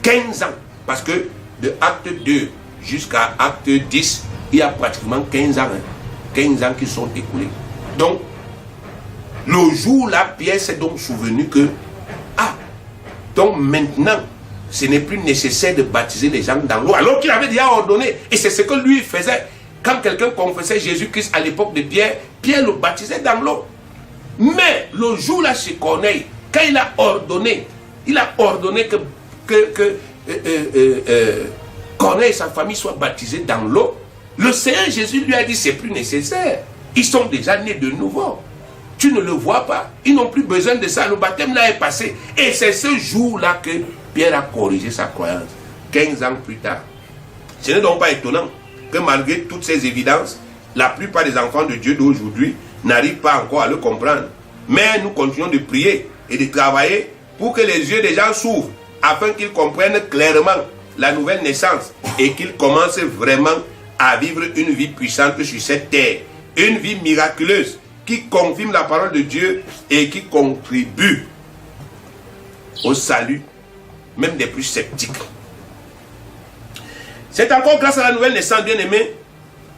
15 ans, parce que de Acte 2 jusqu'à Acte 10, il y a pratiquement 15 ans, 15 ans qui sont écoulés. Donc, le jour-là, Pierre s'est donc souvenu que, donc maintenant, ce n'est plus nécessaire de baptiser les gens dans l'eau, alors qu'il avait déjà ordonné, et c'est ce que lui faisait. Quand quelqu'un confessait Jésus-Christ à l'époque de Pierre, Pierre le baptisait dans l'eau. Mais le jour-là, chez Corneille, quand il a ordonné que Corneille et sa famille soient baptisés dans l'eau, le Seigneur Jésus lui a dit, c'est plus nécessaire. Ils sont déjà nés de nouveau. Tu ne le vois pas. Ils n'ont plus besoin de ça. Le baptême là est passé. Et c'est ce jour-là que Pierre a corrigé sa croyance. 15 ans plus tard. Ce n'est donc pas étonnant que malgré toutes ces évidences, la plupart des enfants de Dieu d'aujourd'hui n'arrivent pas encore à le comprendre. Mais nous continuons de prier et de travailler pour que les yeux des gens s'ouvrent afin qu'ils comprennent clairement la nouvelle naissance et qu'ils commencent vraiment à vivre une vie puissante sur cette terre. Une vie miraculeuse qui confirme la parole de Dieu et qui contribue au salut, même des plus sceptiques. C'est encore grâce à la nouvelle naissance, bien aimé,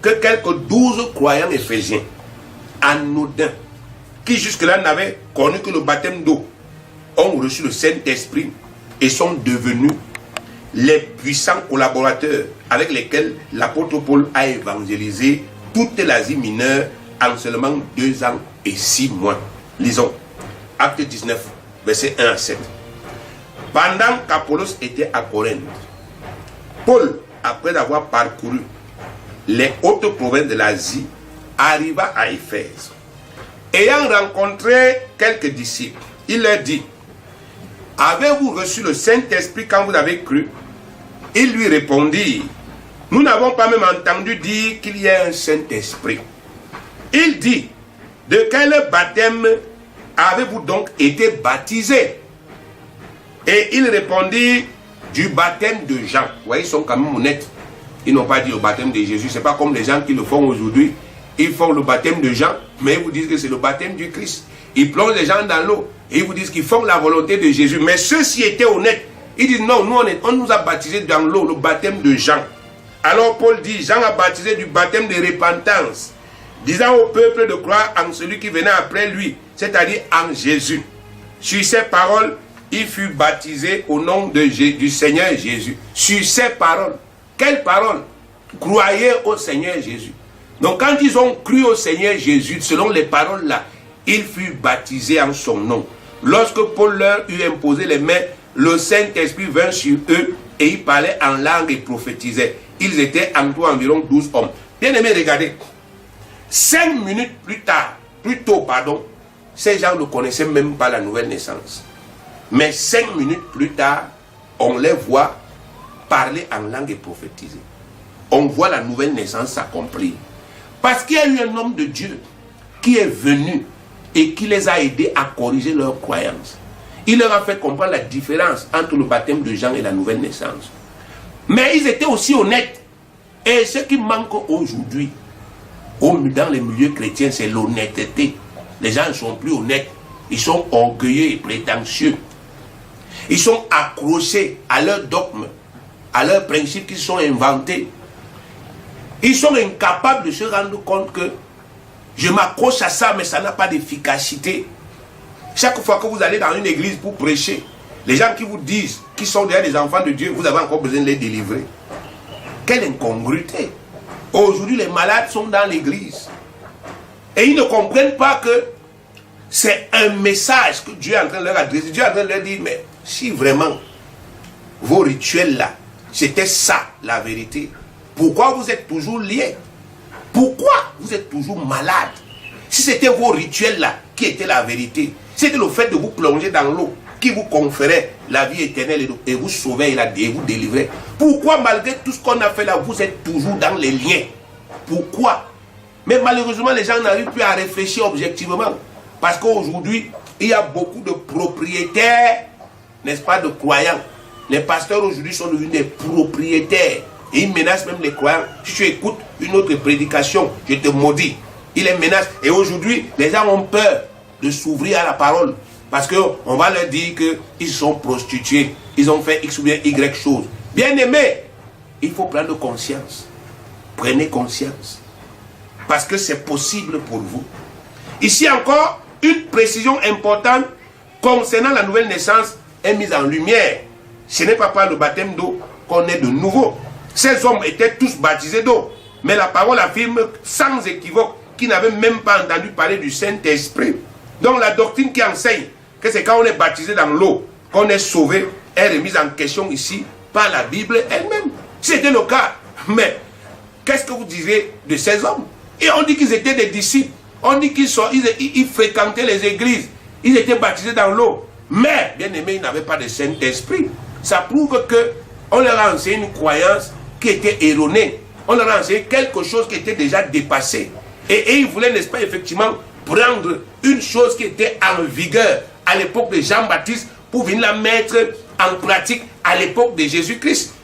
que quelques 12 croyants éphésiens, anodins, qui jusque-là n'avaient connu que le baptême d'eau, ont reçu le Saint-Esprit et sont devenus les puissants collaborateurs avec lesquels l'apôtre Paul a évangélisé toute l'Asie mineure en seulement 2 ans et 6 mois. Lisons Acte 19, versets 1 à 7. Pendant qu'Apollos était à Corinthe, Paul, après avoir parcouru les hautes provinces de l'Asie, arriva à Éphèse. Ayant rencontré quelques disciples, il leur dit, « Avez-vous reçu le Saint-Esprit quand vous avez cru ?» Ils lui répondirent, « Nous n'avons pas même entendu dire qu'il y a un Saint-Esprit. » Il dit, « De quel baptême avez-vous donc été baptisés ?» Et il répondit, « Du baptême de Jean. » Vous voyez, ils sont quand même honnêtes. Ils n'ont pas dit le baptême de Jésus. Ce n'est pas comme les gens qui le font aujourd'hui. Ils font le baptême de Jean, mais ils vous disent que c'est le baptême du Christ. Ils plongent les gens dans l'eau et ils vous disent qu'ils font la volonté de Jésus. Mais ceux-ci étaient honnêtes. Ils disent non, nous on nous a baptisés dans l'eau, le baptême de Jean. Alors Paul dit, Jean a baptisé du baptême de repentance, disant au peuple de croire en celui qui venait après lui, c'est-à-dire en Jésus. Sur ces paroles, il fut baptisé au nom du Seigneur Jésus. Sur ces paroles. Quelles paroles? Croyez au Seigneur Jésus. Donc quand ils ont cru au Seigneur Jésus, selon les paroles là, il fut baptisé en son nom. Lorsque Paul leur eut imposé les mains, le Saint-Esprit vint sur eux et ils parlaient en langue et prophétisaient. Ils étaient en tout environ 12 hommes. Bien aimé, regardez. 5 minutes plus tôt, ces gens ne connaissaient même pas la nouvelle naissance. Mais 5 minutes plus tard, on les voit parler en langue et prophétiser. On voit la nouvelle naissance s'accomplir. Parce qu'il y a eu un homme de Dieu qui est venu et qui les a aidés à corriger leurs croyances. Il leur a fait comprendre la différence entre le baptême de Jean et la nouvelle naissance. Mais ils étaient aussi honnêtes. Et ce qui manque aujourd'hui, dans les milieux chrétiens, c'est l'honnêteté. Les gens ne sont plus honnêtes. Ils sont orgueilleux et prétentieux. Ils sont accrochés à leurs dogmes, à leurs principes qu'ils sont inventés. Ils sont incapables de se rendre compte que je m'accroche à ça, mais ça n'a pas d'efficacité. Chaque fois que vous allez dans une église pour prêcher, les gens qui vous disent, qui sont déjà des enfants de Dieu, vous avez encore besoin de les délivrer. Quelle incongruité. Aujourd'hui, les malades sont dans l'église. Et ils ne comprennent pas que c'est un message que Dieu est en train de leur adresser. Dieu est en train de leur dire, mais si vraiment vos rituels là, c'était ça la vérité, pourquoi vous êtes toujours liés? Pourquoi vous êtes toujours malade? Si c'était vos rituels là qui étaient la vérité, c'était le fait de vous plonger dans l'eau qui vous conférait la vie éternelle et vous sauver et vous délivrer. Pourquoi malgré tout ce qu'on a fait là, vous êtes toujours dans les liens? Pourquoi? Mais malheureusement, les gens n'arrivent plus à réfléchir objectivement. Parce qu'aujourd'hui, il y a beaucoup de propriétaires, n'est-ce pas, de croyants. Les pasteurs aujourd'hui sont devenus des propriétaires. Et ils menacent même les croyants. Si tu écoutes une autre prédication, je te maudis. Ils les menacent. Et aujourd'hui, les gens ont peur de s'ouvrir à la parole. Parce qu'on va leur dire qu'ils sont prostitués. Ils ont fait X ou bien Y chose. Bien aimé, il faut prendre conscience. Prenez conscience. Parce que c'est possible pour vous. Ici encore, une précision importante concernant la nouvelle naissance est mise en lumière. Ce n'est pas par le baptême d'eau qu'on est de nouveau. Ces hommes étaient tous baptisés d'eau. Mais la parole affirme sans équivoque qu'ils n'avaient même pas entendu parler du Saint-Esprit. Donc la doctrine qui enseigne que c'est quand on est baptisé dans l'eau qu'on est sauvé est remise en question ici par la Bible elle-même. Si c'était le cas, mais qu'est-ce que vous disiez de ces hommes? Et on dit qu'ils étaient des disciples. On dit qu'ils fréquentaient les églises. Ils étaient baptisés dans l'eau. Mais, bien aimé, ils n'avaient pas de Saint-Esprit. Ça prouve qu'on leur a enseigné une croyance qui était erronée. On leur a enseigné quelque chose qui était déjà dépassé. Et ils voulaient, n'est-ce pas, effectivement, prendre une chose qui était en vigueur à l'époque de Jean-Baptiste pour venir la mettre en pratique à l'époque de Jésus-Christ.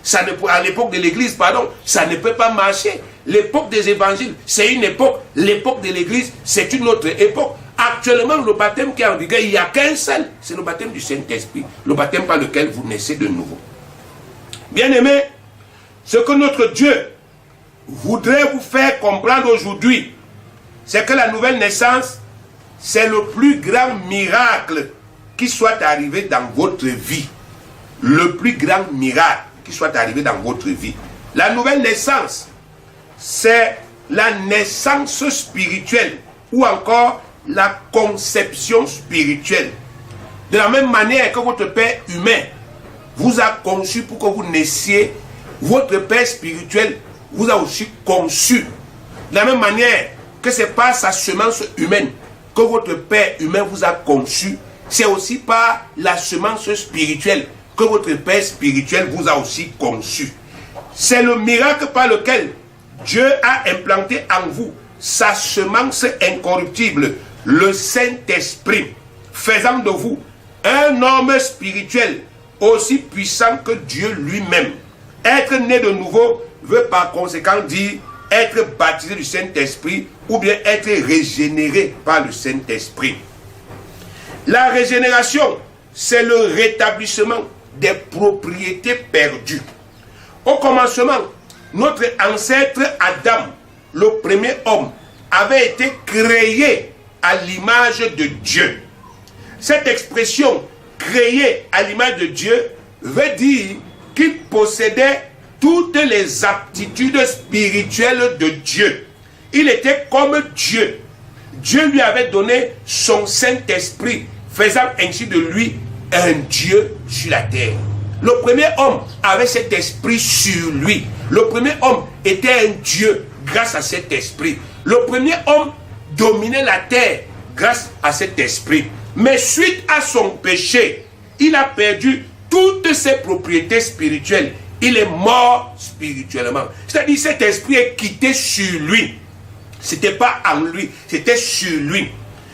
À l'époque de l'Église, pardon, ça ne peut pas marcher. L'époque des évangiles, c'est une époque. L'époque de l'Église, c'est une autre époque. Actuellement, le baptême qui est en vigueur, il n'y a qu'un seul. C'est le baptême du Saint-Esprit. Le baptême par lequel vous naissez de nouveau. Bien aimé, ce que notre Dieu voudrait vous faire comprendre aujourd'hui, c'est que la nouvelle naissance, c'est le plus grand miracle qui soit arrivé dans votre vie. Le plus grand miracle qui soit arrivé dans votre vie. La nouvelle naissance, c'est la naissance spirituelle ou encore la conception spirituelle. De la même manière que votre Père humain vous a conçu pour que vous naissiez, votre Père spirituel vous a aussi conçu. De la même manière que c'est par sa semence humaine que votre Père humain vous a conçu, c'est aussi par la semence spirituelle que votre Père spirituel vous a aussi conçu. C'est le miracle par lequel Dieu a implanté en vous sa semence incorruptible, le Saint-Esprit, faisant de vous un homme spirituel aussi puissant que Dieu lui-même. Être né de nouveau veut par conséquent dire être baptisé du Saint-Esprit ou bien être régénéré par le Saint-Esprit. La régénération, c'est le rétablissement des propriétés perdues. Au commencement, notre ancêtre Adam, le premier homme, avait été créé à l'image de Dieu. Cette expression « créé à l'image de Dieu » veut dire qu'il possédait toutes les aptitudes spirituelles de Dieu. Il était comme Dieu. Dieu lui avait donné son Saint-Esprit, faisant ainsi de lui un Dieu sur la terre. Le premier homme avait cet esprit sur lui. Le premier homme était un Dieu grâce à cet esprit. Le premier homme dominait la terre grâce à cet esprit. Mais suite à son péché, il a perdu toutes ses propriétés spirituelles. Il est mort spirituellement. C'est-à-dire cet esprit est quitté sur lui. Ce n'était pas en lui, c'était sur lui.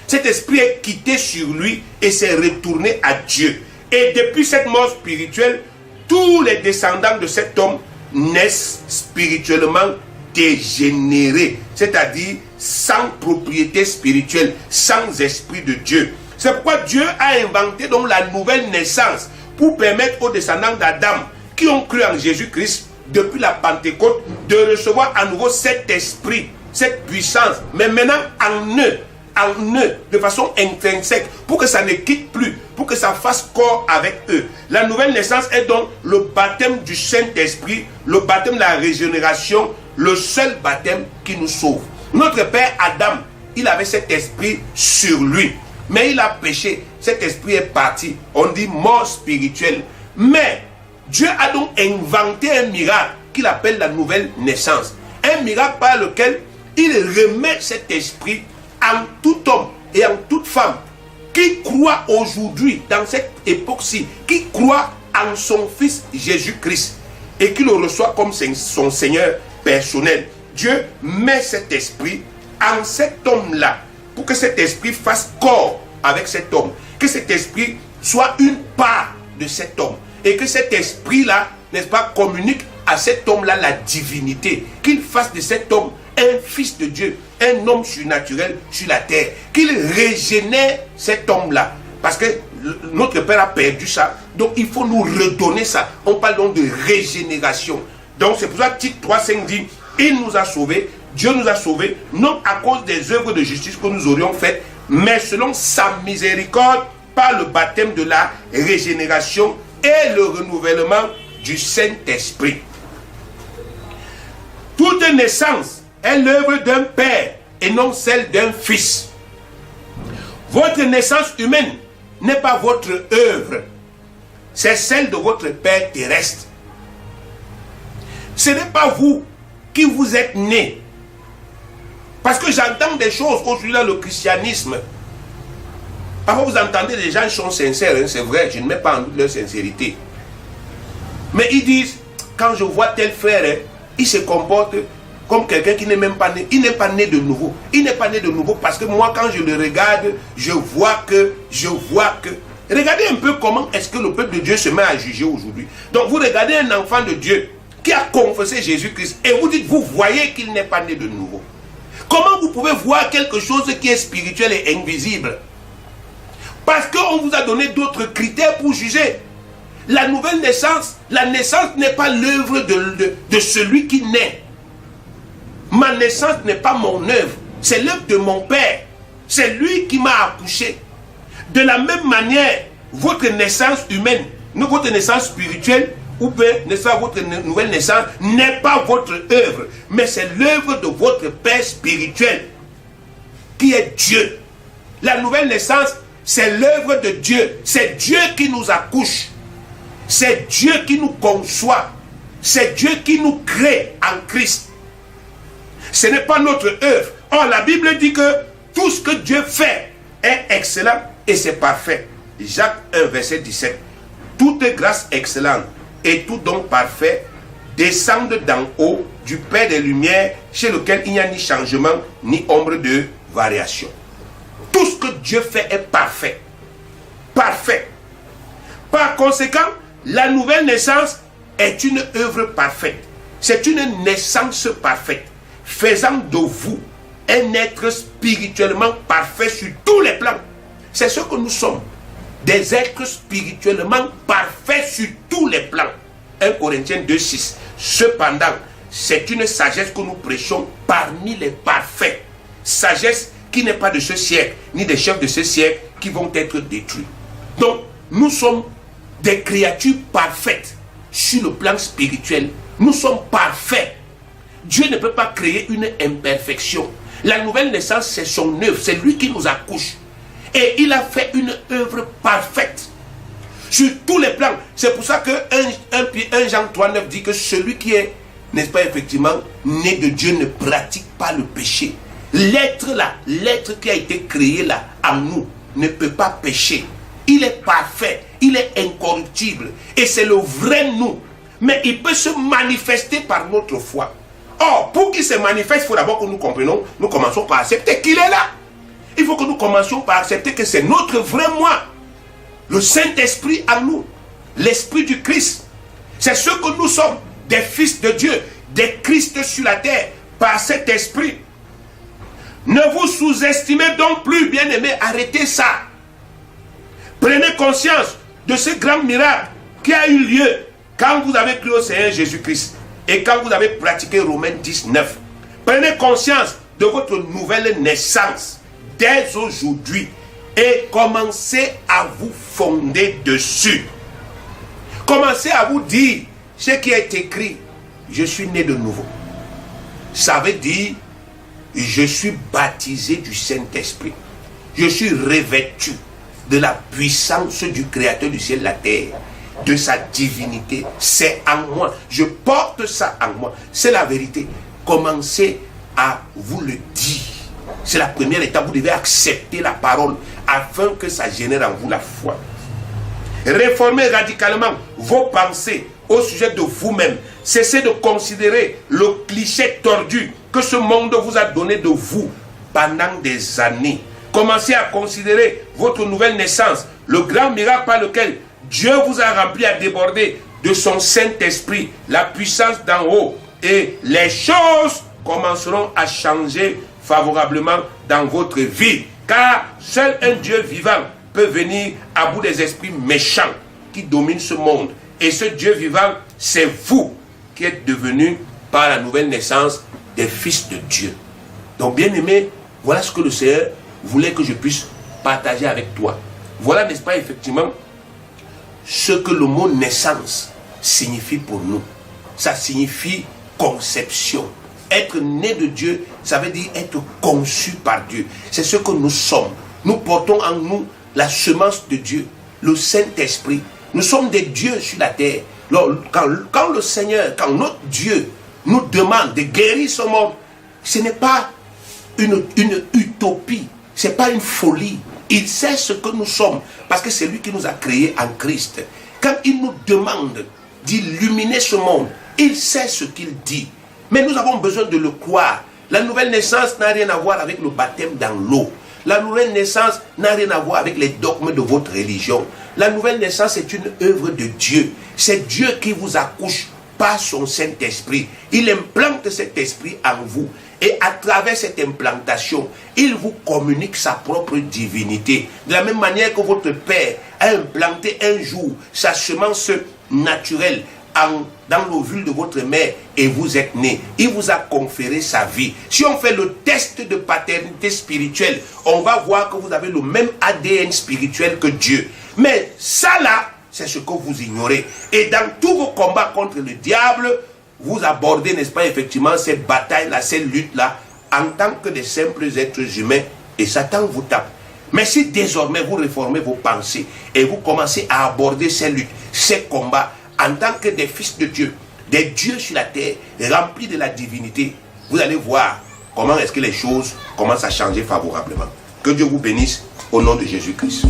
Cet esprit est quitté sur lui et s'est retourné à Dieu. Et depuis cette mort spirituelle, tous les descendants de cet homme naissent spirituellement dégénérés, c'est-à-dire sans propriété spirituelle, sans esprit de Dieu. C'est pourquoi Dieu a inventé donc la nouvelle naissance pour permettre aux descendants d'Adam qui ont cru en Jésus-Christ depuis la Pentecôte de recevoir à nouveau cet esprit, cette puissance, mais maintenant en eux, de façon intrinsèque, pour que ça ne quitte plus, pour que ça fasse corps avec eux. La nouvelle naissance est donc le baptême du Saint-Esprit, le baptême de la régénération, le seul baptême qui nous sauve. Notre père Adam, il avait cet esprit sur lui, mais il a péché, cet esprit est parti, on dit mort spirituelle. Mais Dieu a donc inventé un miracle qu'il appelle la nouvelle naissance. Un miracle par lequel il remet cet esprit en tout homme et en toute femme qui croit aujourd'hui, dans cette époque-ci, qui croit en son Fils Jésus-Christ et qui le reçoit comme son Seigneur personnel. Dieu met cet esprit en cet homme-là pour que cet esprit fasse corps avec cet homme, que cet esprit soit une part de cet homme et que cet esprit-là, n'est-ce pas, communique à cet homme-là la divinité, qu'il fasse de cet homme un fils de Dieu, un homme surnaturel sur la terre, qu'il régénère cet homme-là. Parce que notre Père a perdu ça, donc il faut nous redonner ça. On parle donc de régénération. Donc c'est pour ça que Tite 3,5 dit, il nous a sauvés, Dieu nous a sauvés, non à cause des œuvres de justice que nous aurions faites, mais selon sa miséricorde, par le baptême de la régénération et le renouvellement du Saint-Esprit. Toute naissance est l'œuvre d'un père et non celle d'un fils. Votre naissance humaine n'est pas votre œuvre, c'est celle de votre père terrestre. Ce n'est pas vous qui vous êtes né. Parce que j'entends des choses aujourd'hui dans le christianisme. Parfois vous entendez des gens qui sont sincères, hein, c'est vrai, je ne mets pas en doute leur sincérité. Mais ils disent, quand je vois tel frère, hein, il se comporte comme quelqu'un qui n'est même pas né. Il n'est pas né de nouveau. Il n'est pas né de nouveau parce que moi, quand je le regarde, je vois que... Regardez un peu comment est-ce que le peuple de Dieu se met à juger aujourd'hui. Donc vous regardez un enfant de Dieu qui a confessé Jésus-Christ et vous dites, vous voyez qu'il n'est pas né de nouveau. Comment vous pouvez voir quelque chose qui est spirituel et invisible? Parce qu'on vous a donné d'autres critères pour juger. La nouvelle naissance, la naissance n'est pas l'œuvre de celui qui naît. Ma naissance n'est pas mon œuvre, c'est l'œuvre de mon Père. C'est lui qui m'a accouché. De la même manière, votre naissance humaine, votre naissance spirituelle, ou bien votre nouvelle naissance, n'est pas votre œuvre, mais c'est l'œuvre de votre Père spirituel, qui est Dieu. La nouvelle naissance, c'est l'œuvre de Dieu. C'est Dieu qui nous accouche. C'est Dieu qui nous conçoit. C'est Dieu qui nous crée en Christ. Ce n'est pas notre œuvre. Or, la Bible dit que tout ce que Dieu fait est excellent et c'est parfait. Jacques 1, verset 17. Toute grâce excellente et tout don parfait descendent d'en haut du Père des Lumières, chez lequel il n'y a ni changement ni ombre de variation. Tout ce que Dieu fait est parfait. Parfait. Par conséquent, la nouvelle naissance est une œuvre parfaite. C'est une naissance parfaite, faisant de vous un être spirituellement parfait sur tous les plans. C'est ce que nous sommes. des êtres spirituellement parfaits sur tous les plans. 1 Corinthiens 2,6. Cependant, c'est une sagesse que nous prêchons parmi les parfaits. Sagesse qui n'est pas de ce siècle, ni des chefs de ce siècle qui vont être détruits. Donc, nous sommes des créatures parfaites sur le plan spirituel. Nous sommes parfaits. Dieu ne peut pas créer une imperfection. La nouvelle naissance, c'est son œuvre. C'est lui qui nous accouche. Et il a fait une œuvre parfaite sur tous les plans. C'est pour ça que 1 Jean 3,9 dit que celui qui est, n'est-ce pas, effectivement, né de Dieu ne pratique pas le péché. L'être là, l'être qui a été créé là, en nous, ne peut pas pécher. Il est parfait, il est incorruptible. Et c'est le vrai nous. Mais il peut se manifester par notre foi. Or, pour qu'il se manifeste, il faut d'abord que nous comprenions, nous commençons par accepter qu'il est là. Il faut que nous commencions par accepter que c'est notre vrai moi. Le Saint-Esprit en nous. L'Esprit du Christ. C'est ce que nous sommes. Des fils de Dieu. Des Christ sur la terre. Par cet Esprit. Ne vous sous-estimez donc plus, bien-aimés. Arrêtez ça. Prenez conscience de ce grand miracle qui a eu lieu quand vous avez cru au Seigneur Jésus-Christ. Et quand vous avez pratiqué Romains 19. Prenez conscience de votre nouvelle naissance. Dès aujourd'hui, et commencez à vous fonder dessus. Commencez à vous dire ce qui est écrit. Je suis né de nouveau. Ça veut dire, je suis baptisé du Saint-Esprit. Je suis revêtu de la puissance du Créateur du ciel et de la terre, de sa divinité. C'est en moi. Je porte ça en moi. C'est la vérité. Commencez à vous le dire. C'est la première étape. Vous devez accepter la parole afin que ça génère en vous la foi. Réformez radicalement vos pensées au sujet de vous-même. Cessez de considérer le cliché tordu que ce monde vous a donné de vous pendant des années. Commencez à considérer votre nouvelle naissance, le grand miracle par lequel Dieu vous a rempli à déborder de son Saint-Esprit, la puissance d'en haut. Et les choses commenceront à changer favorablement dans votre vie. Car seul un Dieu vivant peut venir à bout des esprits méchants qui dominent ce monde. Et ce Dieu vivant, c'est vous qui êtes devenus par la nouvelle naissance des fils de Dieu. Donc bien aimé, voilà ce que le Seigneur voulait que je puisse partager avec toi. Voilà, n'est-ce pas, effectivement, ce que le mot naissance signifie pour nous. Ça signifie conception. Être né de Dieu, ça veut dire être conçu par Dieu. C'est ce que nous sommes. Nous portons en nous la semence de Dieu, le Saint-Esprit. Nous sommes des dieux sur la terre. Quand le Seigneur, quand notre Dieu nous demande de guérir ce monde, ce n'est pas une utopie, ce n'est pas une folie. Il sait ce que nous sommes, parce que c'est lui qui nous a créés en Christ. Quand il nous demande d'illuminer ce monde, il sait ce qu'il dit. Mais nous avons besoin de le croire. La nouvelle naissance n'a rien à voir avec le baptême dans l'eau. La nouvelle naissance n'a rien à voir avec les dogmes de votre religion. La nouvelle naissance est une œuvre de Dieu. C'est Dieu qui vous accouche par son Saint-Esprit. Il implante cet esprit en vous. Et à travers cette implantation, il vous communique sa propre divinité. De la même manière que votre Père a implanté un jour sa semence naturelle dans l'ovule de votre mère et vous êtes né. Il vous a conféré sa vie. Si on fait le test de paternité spirituelle, on va voir que vous avez le même ADN spirituel que Dieu. Mais ça là, c'est ce que vous ignorez. Et dans tous vos combats contre le diable, vous abordez, n'est-ce pas, effectivement, cette bataille-là, cette lutte-là, en tant que des simples êtres humains, et Satan vous tape. Mais si désormais vous réformez vos pensées et vous commencez à aborder ces luttes, ces combats, en tant que des fils de Dieu, des dieux sur la terre, remplis de la divinité, vous allez voir comment est-ce que les choses commencent à changer favorablement. Que Dieu vous bénisse au nom de Jésus-Christ.